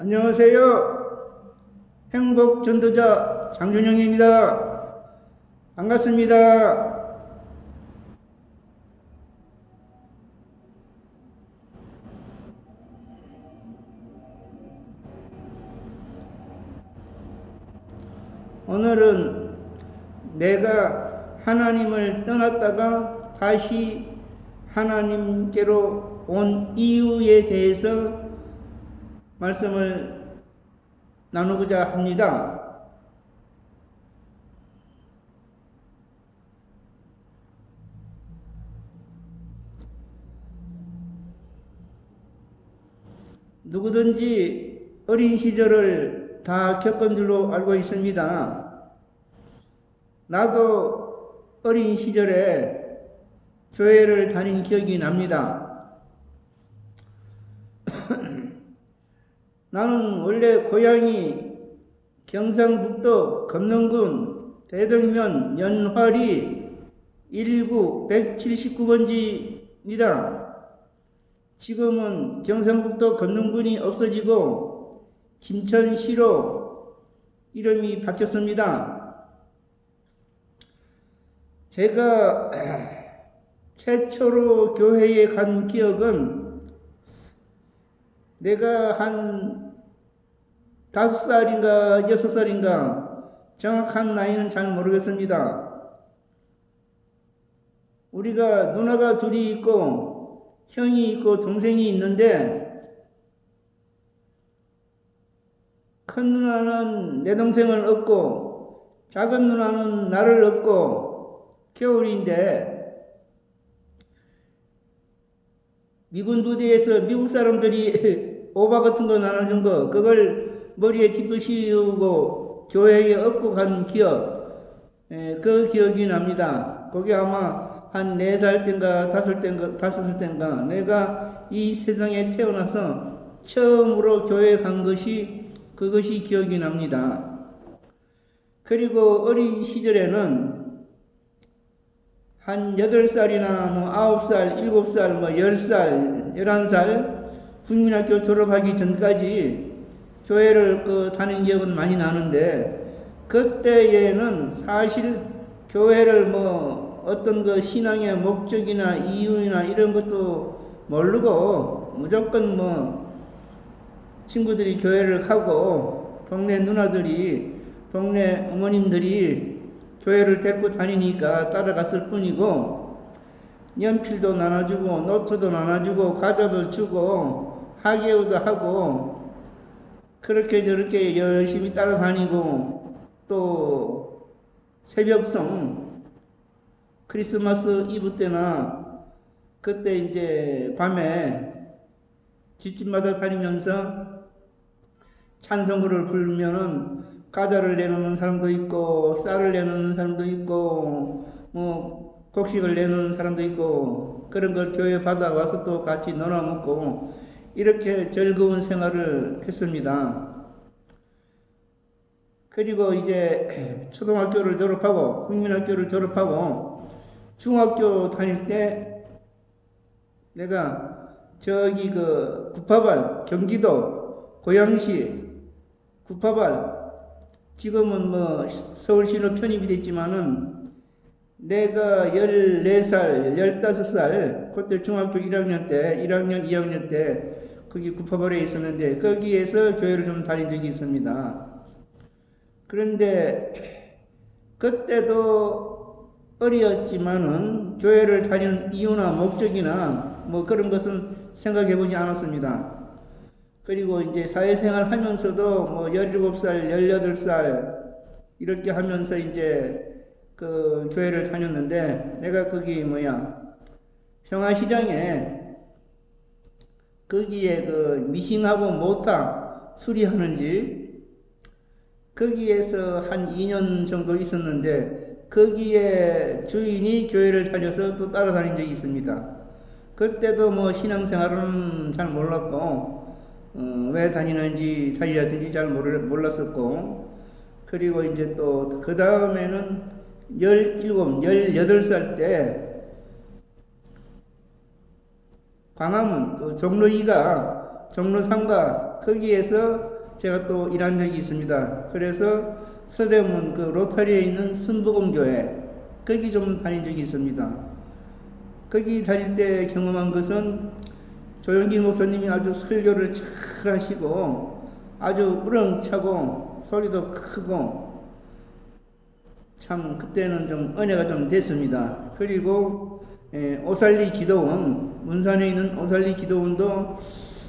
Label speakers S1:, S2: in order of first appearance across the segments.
S1: 안녕하세요. 행복 전도자 장준영입니다. 반갑습니다. 오늘은 내가 하나님을 떠났다가 다시 하나님께로 온 이유에 대해서 말씀을 나누고자 합니다. 누구든지 어린 시절을 다 겪은 줄로 알고 있습니다. 나도 어린 시절에 교회를 다닌 기억이 납니다. 나는 원래 고향이 경상북도 금능군 대덕면 연화리 1구 179번지입니다. 지금은 경상북도 금능군이 없어지고 김천시로 이름이 바뀌었습니다. 제가 최초로 교회에 간 기억은 내가 한 5살인가 6살인가 정확한 나이는 잘 모르겠습니다. 우리가 누나가 둘이 있고 형이 있고 동생이 있는데 큰 누나는 내 동생을 얻고 작은 누나는 나를 얻고 겨울인데 미군 부대에서 미국 사람들이 오바 같은 거 나눠준 거 그걸 머리에 짚고 씌우고 교회에 업고 간 기억, 그 기억이 납니다. 거기 아마 한 4살 땐가 5살 땐가 내가 이 세상에 태어나서 처음으로 교회에 간 것이 그것이 기억이 납니다. 그리고 어린 시절에는 한 8살이나 뭐 9살, 7살, 뭐 10살, 11살 국민학교 졸업하기 전까지 교회를 다닌 기억은 많이 나는데 그때에는 사실 교회를 뭐 어떤 그 신앙의 목적이나 이유나 이런 것도 모르고 무조건 뭐 친구들이 교회를 가고 동네 누나들이 동네 어머님들이 교회를 데리고 다니니까 따라갔을 뿐이고 연필도 나눠주고 노트도 나눠주고 과자도 주고 하계우도 하고 그렇게 저렇게 열심히 따라다니고 또 새벽송 크리스마스 이브 때나 그때 이제 밤에 집집마다 다니면서 찬송가를 부르면은 과자를 내놓는 사람도 있고 쌀을 내놓는 사람도 있고 뭐 곡식을 내놓는 사람도 있고 그런 걸 교회 받아와서 또 같이 나눠 먹고 이렇게 즐거운 생활을 했습니다. 그리고 이제 초등학교를 졸업하고 국민학교를 졸업하고 중학교 다닐 때 내가 저기 구파발 경기도 고양시 구파발 지금은 뭐 서울시로 편입이 됐지만은 내가 14살, 15살 그때 중학교 1학년 때 1학년, 2학년 때 거기 구파발에 있었는데 거기에서 교회를 좀 다닌 적이 있습니다. 그런데 그때도 어리었지만은 교회를 다니는 이유나 목적이나 뭐 그런 것은 생각해 보지 않았습니다. 그리고 이제 사회생활 하면서도 뭐 17살, 18살 이렇게 하면서 이제 그 교회를 다녔는데 내가 거기 평화시장에 거기에 미싱하고 모타 수리하는 집 거기에서 한 2년 정도 있었는데 거기에 주인이 교회를 다녀서 또 따라다닌 적이 있습니다. 그때도 뭐 신앙생활은 잘 몰랐고 왜 다니는지 다니야든지 잘 몰랐었고 그리고 이제 또 그 다음에는 17, 18살 때 광화문 종로 2가 종로 3가 거기에서 제가 또 일한 적이 있습니다. 그래서 서대문 그 로타리에 있는 순복음교회 거기 좀 다닌 적이 있습니다. 거기 다닐 때 경험한 것은 조영기 목사님이 아주 설교를 잘 하시고 아주 우렁차고 소리도 크고 참 그때는 좀 은혜가 좀 됐습니다. 그리고 오살리 기도원, 문산에 있는 오살리 기도원도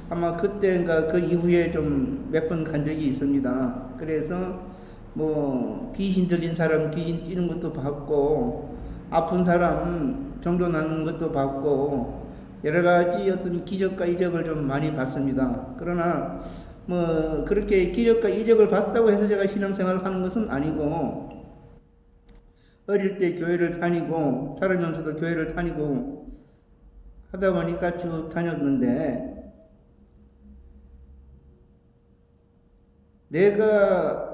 S1: 아마 그때인가 그 이후에 좀 몇 번 간 적이 있습니다. 그래서 뭐 귀신 들린 사람 귀신 뛰는 것도 봤고 아픈 사람 정조 나는 것도 봤고 여러 가지 어떤 기적과 이적을 좀 많이 봤습니다. 그러나 뭐 그렇게 기적과 이적을 봤다고 해서 제가 신앙생활을 하는 것은 아니고 어릴 때 교회를 다니고 자라면서도 교회를 다니고 하다 보니까 쭉 다녔는데 내가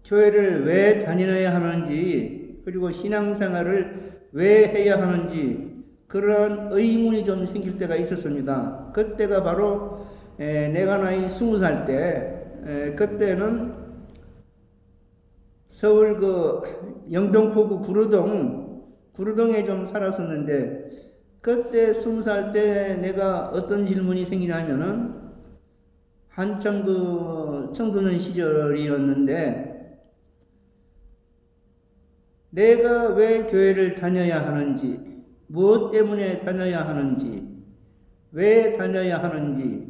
S1: 교회를 왜 다녀야 하는지 그리고 신앙생활을 왜 해야 하는지 그런 의문이 좀 생길 때가 있었습니다. 그때가 바로 내가 나이 20살 때 그때는 서울 그 영등포구 구루동에 좀 살았었는데 그때 20살 때 내가 어떤 질문이 생기냐면은 한참 그 청소년 시절이었는데 내가 왜 교회를 다녀야 하는지 무엇 때문에 다녀야 하는지 왜 다녀야 하는지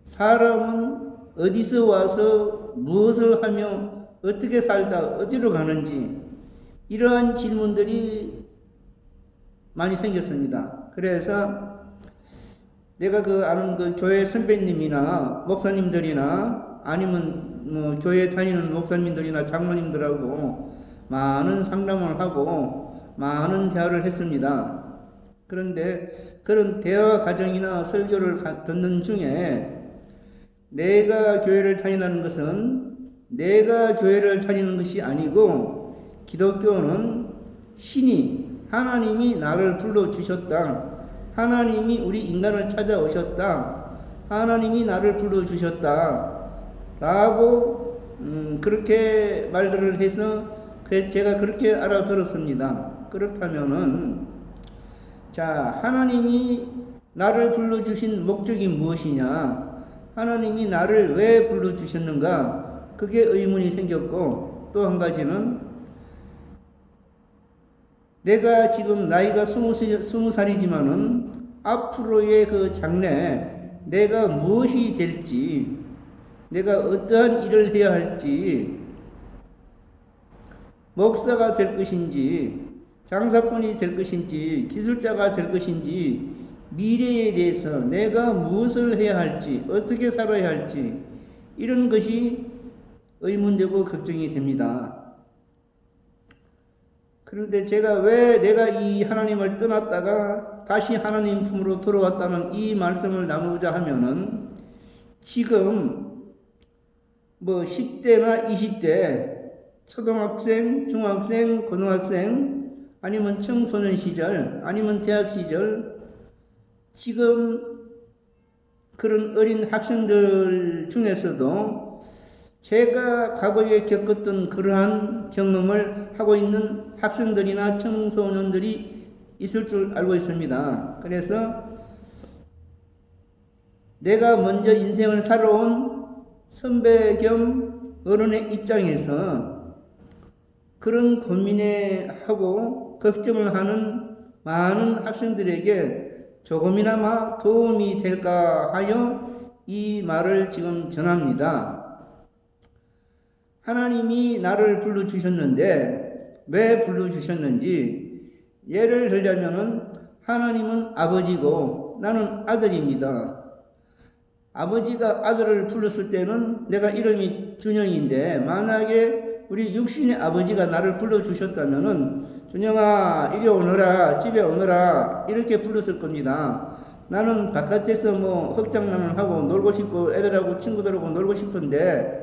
S1: 사람은 어디서 와서 무엇을 하며 어떻게 살다 어디로 가는지 이러한 질문들이 많이 생겼습니다. 그래서 내가 그 아는 그 교회 선배님이나 목사님들이나 아니면 뭐 교회 다니는 목사님들이나 장로님들하고 많은 상담을 하고 많은 대화를 했습니다. 그런데 그런 대화 과정이나 설교를 듣는 중에 내가 교회를 다니는 것은 내가 교회를 다니는 것이 아니고 기독교는 신이 하나님이 나를 불러주셨다. 하나님이 우리 인간을 찾아오셨다. 하나님이 나를 불러주셨다. 라고 그렇게 말들을 해서 제가 그렇게 알아들었습니다. 그렇다면은 자 하나님이 나를 불러주신 목적이 무엇이냐 하나님이 나를 왜 불러주셨는가 그게 의문이 생겼고 또 한 가지는 내가 지금 나이가 20살이지만은 앞으로의 그 장래 내가 무엇이 될지 내가 어떠한 일을 해야 할지 목사가 될 것인지 장사꾼이 될 것인지 기술자가 될 것인지 미래에 대해서 내가 무엇을 해야 할지 어떻게 살아야 할지 이런 것이 의문되고 걱정이 됩니다. 그런데 제가 왜 내가 이 하나님을 떠났다가 다시 하나님 품으로 돌아왔다는 이 말씀을 나누고자 하면은 지금 뭐 10대나 20대 초등학생, 중학생, 고등학생 아니면 청소년 시절 아니면 대학 시절 지금 그런 어린 학생들 중에서도 제가 과거에 겪었던 그러한 경험을 하고 있는 학생들이나 청소년들이 있을 줄 알고 있습니다. 그래서 내가 먼저 인생을 살아온 선배 겸 어른의 입장에서 그런 고민에 하고 걱정을 하는 많은 학생들에게 조금이나마 도움이 될까 하여 이 말을 지금 전합니다. 하나님이 나를 불러주셨는데 왜 불러주셨는지 예를 들자면은 하나님은 아버지고 나는 아들입니다. 아버지가 아들을 불렀을 때는 내가 이름이 준영인데 만약에 우리 육신의 아버지가 나를 불러주셨다면은 준영아 이리 오너라 집에 오너라 이렇게 불렀을 겁니다. 나는 바깥에서 뭐 흑장난을 하고 놀고 싶고 애들하고 친구들하고 놀고 싶은데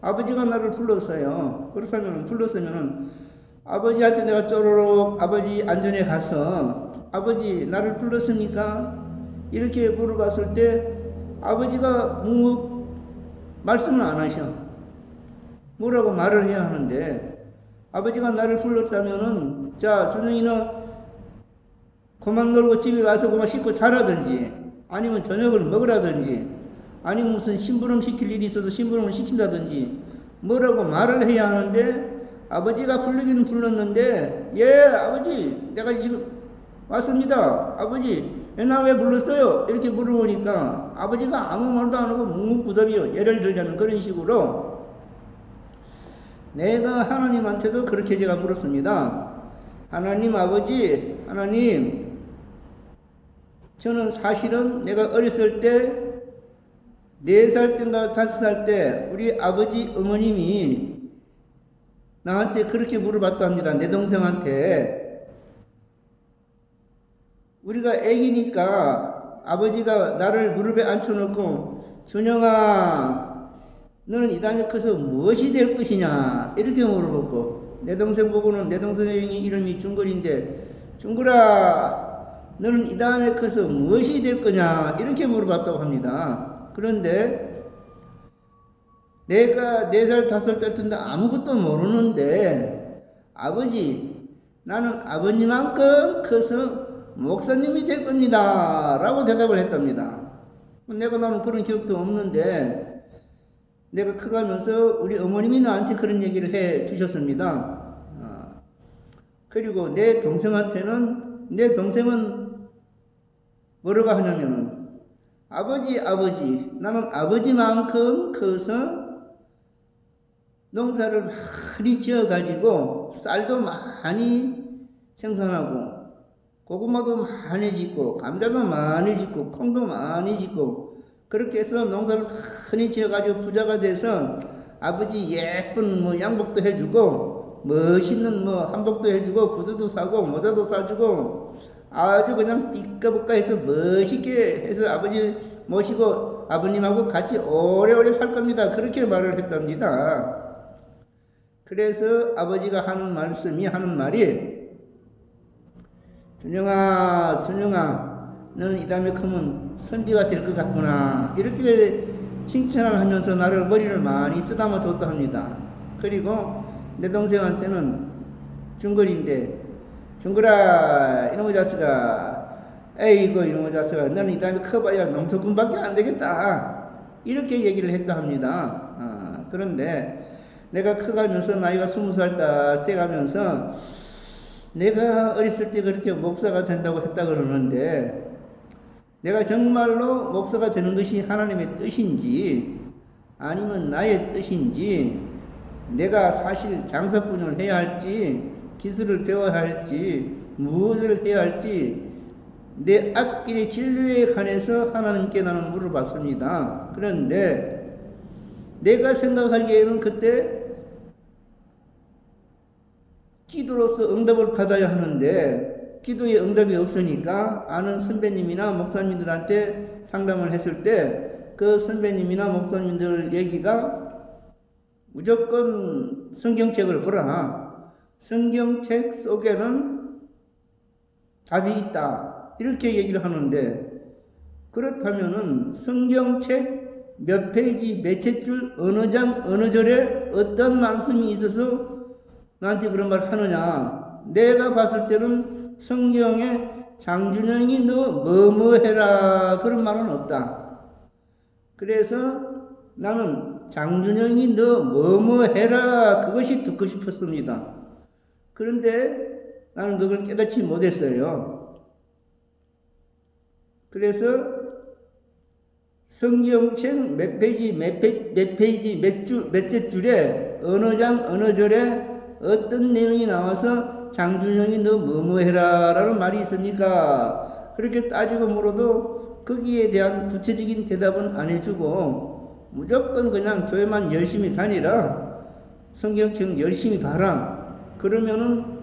S1: 아버지가 나를 불렀어요. 그렇다면 불렀으면은 아버지한테 내가 쪼로록 아버지 안전에 가서 아버지 나를 불렀습니까? 이렇게 물어봤을 때 아버지가 묵묵 말씀을 안 하셔. 뭐라고 말을 해야 하는데, 아버지가 나를 불렀다면은, 자, 준영이 너 그만 놀고 집에 와서 그만 씻고 자라든지, 아니면 저녁을 먹으라든지, 아니면 무슨 심부름 시킬 일이 있어서 심부름을 시킨다든지, 뭐라고 말을 해야 하는데, 아버지가 부르기는 불렀는데, 예, 아버지, 내가 지금 왔습니다. 아버지, 나 왜 불렀어요? 이렇게 물어보니까 아버지가 아무 말도 안 하고 묵묵부답이요. 예를 들자면 그런 식으로 내가 하나님한테도 그렇게 제가 물었습니다. 하나님 아버지, 하나님, 저는 사실은 내가 어렸을 때 4살 때인가 5살 때 우리 아버지 어머님이 나한테 그렇게 물어봤다 합니다. 내 동생한테. 우리가 애기니까 아버지가 나를 무릎에 앉혀놓고 준영아 너는 이 다음에 커서 무엇이 될 것이냐 이렇게 물어봤고, 내 동생 보고는 내 동생의 이름이 준걸인데 준걸아 너는 이 다음에 커서 무엇이 될 거냐 이렇게 물어봤다고 합니다. 그런데 내가 4살 5살 때인데 아무것도 모르는데 아버지 나는 아버님만큼 커서 목사님이 될 겁니다 라고 대답을 했답니다. 내가 나는 그런 기억도 없는데 내가 커가면서 우리 어머님이 나한테 그런 얘기를 해 주셨습니다. 그리고 내 동생한테는, 내 동생은 뭐라고 하냐면은 아버지 나는 아버지만큼 커서 농사를 많이 지어 가지고 쌀도 많이 생산하고 고구마도 많이 짓고 감자도 많이 짓고 콩도 많이 짓고 그렇게 해서 농사를 많이 지어가지고 부자가 돼서 아버지 예쁜 뭐 양복도 해주고 멋있는 뭐 한복도 해주고 구두도 사고 모자도 사주고 아주 그냥 삐까부까 해서 멋있게 해서 아버지 모시고 아버님하고 같이 오래오래 살 겁니다. 그렇게 말을 했답니다. 그래서 아버지가 하는 말이 준영아, 너는 이 다음에 크면 선비가 될 것 같구나. 이렇게 칭찬을 하면서 나를 머리를 많이 쓰다듬어 줬다 합니다. 그리고 내 동생한테는 준걸인데, 준걸아, 이놈의 자식아, 에이구, 이놈의 자식아, 너는 이 다음에 커봐야 농토꾼밖에 안 되겠다. 이렇게 얘기를 했다 합니다. 그런데 내가 커가면서 나이가 20살 딱 돼가면서 내가 어렸을 때 그렇게 목사가 된다고 했다 그러는데 내가 정말로 목사가 되는 것이 하나님의 뜻인지 아니면 나의 뜻인지, 내가 사실 장사꾼을 해야 할지 기술을 배워야 할지 무엇을 해야 할지 내 앞길의 진로에 관해서 하나님께 나는 물어봤습니다. 그런데 내가 생각하기에는 그때 기도로서 응답을 받아야 하는데 기도에 응답이 없으니까 아는 선배님이나 목사님들한테 상담을 했을 때 그 선배님이나 목사님들 얘기가 무조건 성경책을 보라. 성경책 속에는 답이 있다. 이렇게 얘기를 하는데, 그렇다면은 성경책 몇 페이지, 몇째 줄, 어느 장, 어느 절에 어떤 말씀이 있어서 나한테 그런 말 하느냐. 내가 봤을 때는 성경에 장준영이 너 뭐뭐 해라 그런 말은 없다. 그래서 나는 장준영이 너 뭐뭐 해라 그것이 듣고 싶었습니다. 그런데 나는 그걸 깨닫지 못했어요. 그래서 성경책 몇 페이지, 몇째 줄에 어느 장, 어느 절에 어떤 내용이 나와서 장준영이 너 뭐뭐 해라 라는 말이 있습니까? 그렇게 따지고 물어도 거기에 대한 구체적인 대답은 안 해주고 무조건 그냥 교회만 열심히 다니라, 성경책 열심히 봐라, 그러면은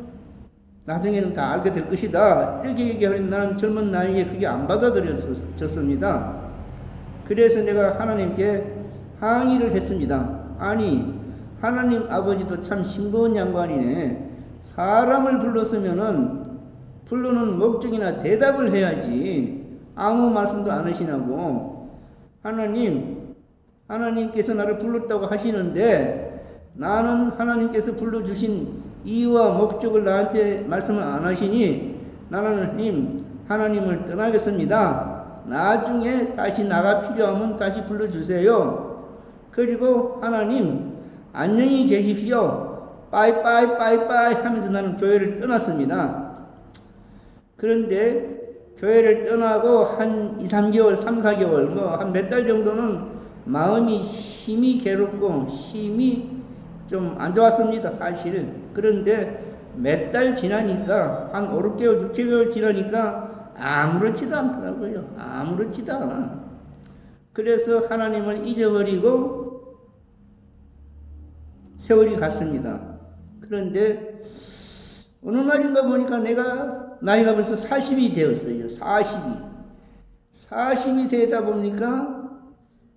S1: 나중에는 다 알게 될 것이다, 이렇게 얘기하는 나는 젊은 나이에 그게 안 받아들여졌습니다. 그래서 내가 하나님께 항의를 했습니다. 아니, 하나님 아버지도 참 싱거운 양반이네. 사람을 불렀으면은 부르는 목적이나 대답을 해야지 아무 말씀도 안 하시냐고. 하나님, 하나님께서 나를 불렀다고 하시는데 나는 하나님께서 불러주신 이유와 목적을 나한테 말씀을 안 하시니 나는 하나님을 떠나겠습니다. 나중에 다시 나가 필요하면 다시 불러주세요. 그리고 하나님 안녕히 계십시오. 빠이빠이 빠이빠이 하면서 나는 교회를 떠났습니다. 그런데 교회를 떠나고 한 2, 3개월, 3, 4개월, 한 몇 달 정도는 마음이 심히 괴롭고 심히 좀 안 좋았습니다, 사실. 그런데 몇 달 지나니까, 한 5, 6개월, 6개월 지나니까 아무렇지도 않더라고요. 아무렇지도 않아. 그래서 하나님을 잊어버리고 세월이 갔습니다. 그런데 어느 날인가 보니까 내가 나이가 벌써 40이 되었어요. 40이 되다 보니까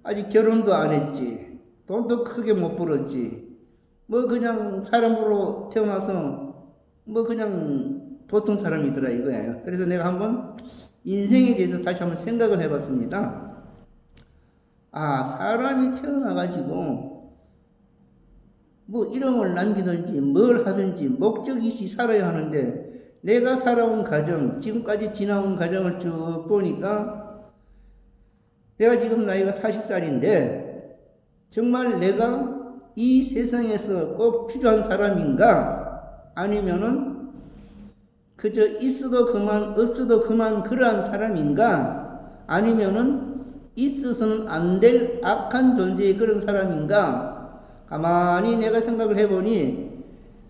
S1: 아직 결혼도 안 했지. 돈도 크게 못 벌었지. 그냥 사람으로 태어나서 그냥 보통 사람이더라 이거예요. 그래서 내가 한번 인생에 대해서 다시 한번 생각을 해봤습니다. 사람이 태어나가지고 이름을 남기든지 뭘 하든지 목적이 있이 살아야 하는데 내가 살아온 과정, 지금까지 지나온 과정을 쭉 보니까 내가 지금 나이가 40살인데 정말 내가 이 세상에서 꼭 필요한 사람인가? 아니면은 그저 있어도 그만 없어도 그만 그러한 사람인가? 아니면은 있어서는 안 될 악한 존재의 그런 사람인가? 가만히 내가 생각을 해보니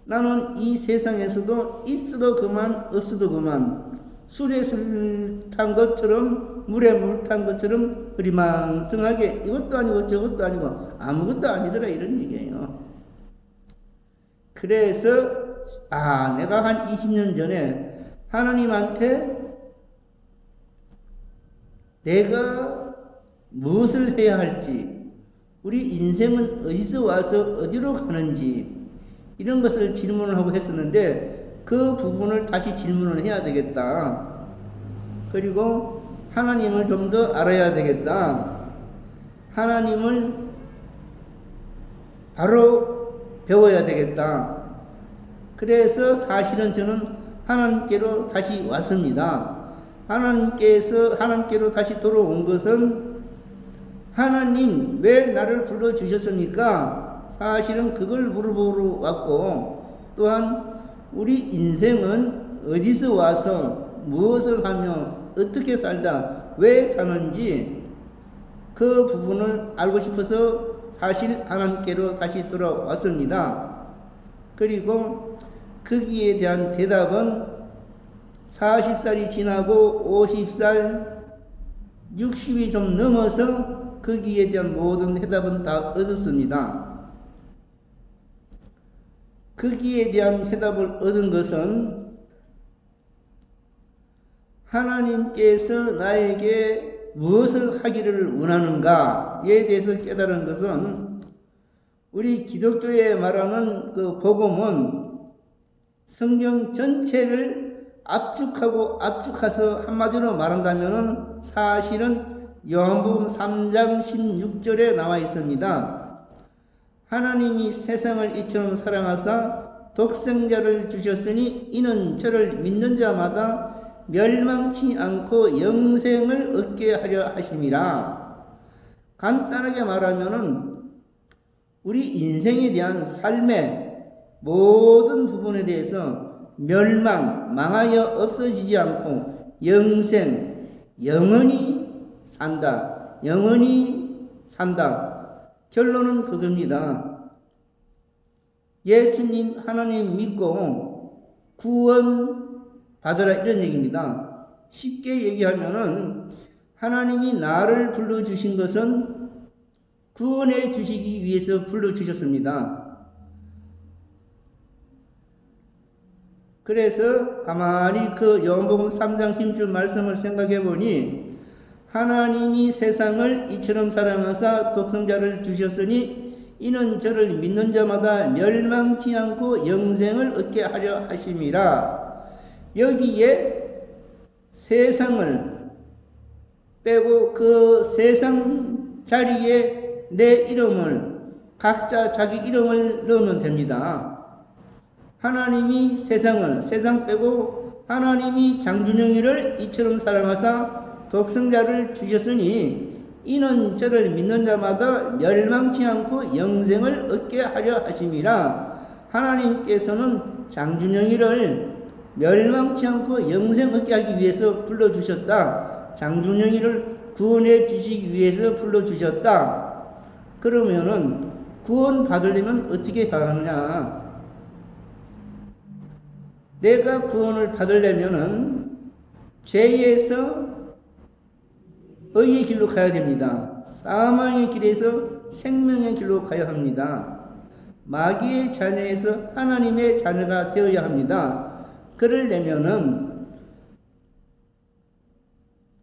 S1: 나는 이 세상에서도 있어도 그만 없어도 그만 술에 술 탄 것처럼 물에 물 탄 것처럼 흐리망텅하게 이것도 아니고 저것도 아니고 아무것도 아니더라 이런 얘기예요. 그래서 내가 한 20년 전에 하나님한테 내가 무엇을 해야 할지 우리 인생은 어디서 와서 어디로 가는지 이런 것을 질문을 하고 했었는데 그 부분을 다시 질문을 해야 되겠다. 그리고 하나님을 좀 더 알아야 되겠다. 하나님을 바로 배워야 되겠다. 그래서 사실은 저는 하나님께로 다시 왔습니다. 하나님께로 다시 돌아온 것은 하나님 왜 나를 불러주셨습니까? 사실은 그걸 물어보러 왔고 또한 우리 인생은 어디서 와서 무엇을 하며 어떻게 살다 왜 사는지 그 부분을 알고 싶어서 사실 하나님께로 다시 돌아왔습니다. 그리고 거기에 대한 대답은 40살이 지나고 50살, 60이 좀 넘어서 거기에 대한 모든 해답은 다 얻었습니다. 거기에 대한 해답을 얻은 것은 하나님께서 나에게 무엇을 하기를 원하는가에 대해서 깨달은 것은 우리 기독교에 말하는 그 복음은 성경 전체를 압축해서 한마디로 말한다면 사실은 요한복음 3장 16절에 나와 있습니다. 하나님이 세상을 이처럼 사랑하사 독생자를 주셨으니 이는 저를 믿는 자마다 멸망치 않고 영생을 얻게 하려 하심이라. 간단하게 말하면은 우리 인생에 대한 삶의 모든 부분에 대해서 망하여 없어지지 않고 영생, 영원히 산다. 결론은 그겁니다. 예수님, 하나님 믿고 구원 받으라 이런 얘기입니다. 쉽게 얘기하면은 하나님이 나를 불러주신 것은 구원해 주시기 위해서 불러주셨습니다. 그래서 가만히 그 요한복음 3장 힘줄 말씀을 생각해 보니 하나님이 세상을 이처럼 사랑하사 독생자를 주셨으니 이는 저를 믿는 자마다 멸망치 않고 영생을 얻게 하려 하심이라. 여기에 세상을 빼고 그 세상 자리에 내 이름을 각자 자기 이름을 넣으면 됩니다. 하나님이 세상 빼고 하나님이 장준영이를 이처럼 사랑하사 독생자를 주셨으니 이는 저를 믿는 자마다 멸망치 않고 영생을 얻게 하려 하심이라. 하나님께서는 장준영이를 멸망치 않고 영생 얻게 하기 위해서 불러주셨다. 장준영이를 구원해 주시기 위해서 불러주셨다. 그러면은 구원 받으려면 어떻게 해야 하느냐? 내가 구원을 받으려면은 죄에서 의의 길로 가야 됩니다. 사망의 길에서 생명의 길로 가야 합니다. 마귀의 자녀에서 하나님의 자녀가 되어야 합니다. 그러려면은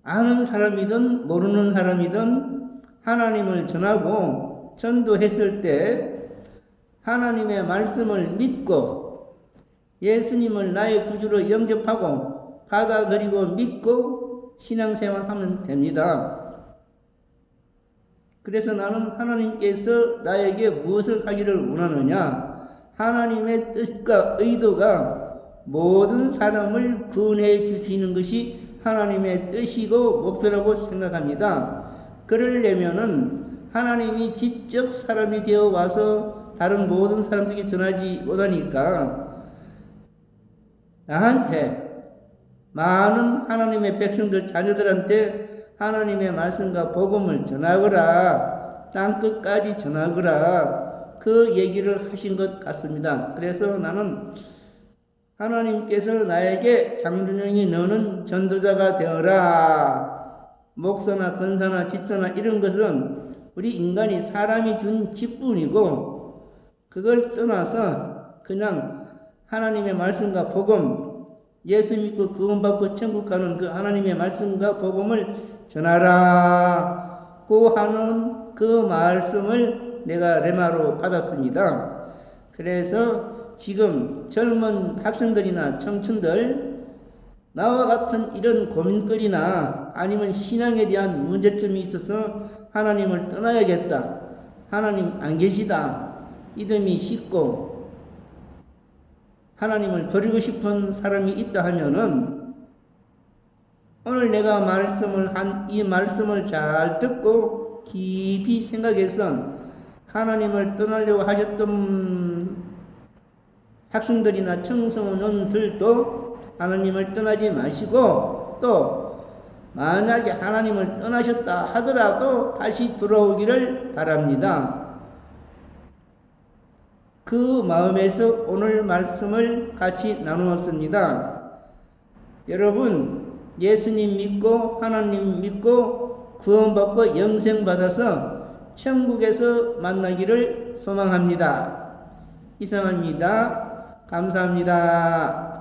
S1: 아는 사람이든 모르는 사람이든 하나님을 전하고 전도했을 때 하나님의 말씀을 믿고 예수님을 나의 구주로 영접하고 받아들이고 믿고 신앙생활하면 됩니다. 그래서 나는 하나님께서 나에게 무엇을 하기를 원하느냐? 하나님의 뜻과 의도가 모든 사람을 구원해 주시는 것이 하나님의 뜻이고 목표라고 생각합니다. 그러려면은 하나님이 직접 사람이 되어 와서 다른 모든 사람들에게 전하지 못하니까 나한테 많은 하나님의 백성들 자녀들한테 하나님의 말씀과 복음을 전하거라, 땅끝까지 전하거라, 그 얘기를 하신 것 같습니다. 그래서 나는 하나님께서 나에게 장준영이 너는 전도자가 되어라, 목사나 권사나 집사나 이런 것은 우리 인간이 사람이 준 직분이고 그걸 떠나서 그냥 하나님의 말씀과 복음, 예수 믿고 구원받고 천국 가는 그 하나님의 말씀과 복음을 전하라고 하는 그 말씀을 내가 레마로 받았습니다. 그래서 지금 젊은 학생들이나 청춘들 나와 같은 이런 고민거리나 아니면 신앙에 대한 문제점이 있어서 하나님을 떠나야겠다, 하나님 안 계시다, 믿음이 쉽고 하나님을 버리고 싶은 사람이 있다 하면은 오늘 내가 이 말씀을 잘 듣고 깊이 생각해서 하나님을 떠나려고 하셨던 학생들이나 청소년들도 하나님을 떠나지 마시고 또 만약에 하나님을 떠나셨다 하더라도 다시 돌아오기를 바랍니다. 그 마음에서 오늘 말씀을 같이 나누었습니다. 여러분, 예수님 믿고 하나님 믿고 구원받고 영생 받아서 천국에서 만나기를 소망합니다. 이상합니다. 감사합니다.